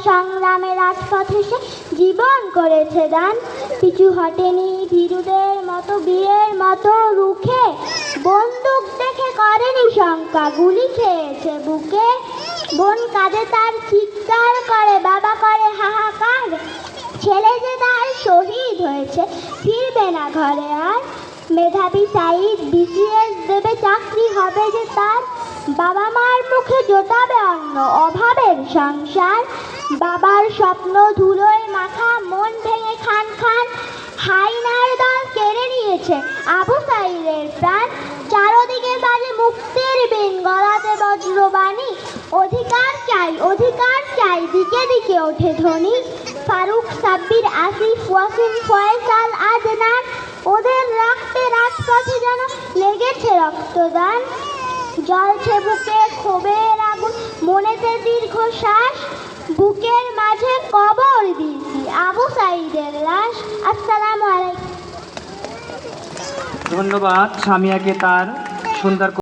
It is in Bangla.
সংগ্রামে রাজপথে সে জীবন করেছে দান। পিছু হটেনি ভীরুদের মতো, বীরের মতো রুখে, বন্দুক দেখে করেনি শঙ্কা, গুলি খেয়েছে বুকে। বোন কাঁদে তার চিৎকার করে, বাবা করে হাহাকার, ছেলে যে তার শহীদ হয়েছে ফিরবে না ঘরে আর। মেধাবী সাইদ বিসিএস দেবে, চাকরি হবে যে তার, বাবা মার মুখে জোটাবে অন্ন, অভাবের সংসার। বাবার স্বপ্ন ধুলোয় মাখা, মন ভেঙে খান খান, হাইনার দল কেড়ে নিয়েছে আবু সাইদের প্রাণ। চারদিকে বাজে মুক্তির বিন, গলাতে বজ্রবাণী, অধিকার চাই অধিকার চাই, দিকে দিকে ওঠে ধ্বনি। ফারুক, সাব্বির, আসিফ, ওয়াসিম, ফয়সাল, আদনান, ওদের রাখতে রাজপথে যেন লেগেছে রক্তদান। জ্বলছে বুকে ক্ষোভের আগুন, মনেতে দীর্ঘশ্বাস, বুকের মাঝে কবর দিয়েছি আবু সাইদের লাশ। আসসালামু আলাইকুম। ধন্যবাদ সামিয়াকে তার সুন্দর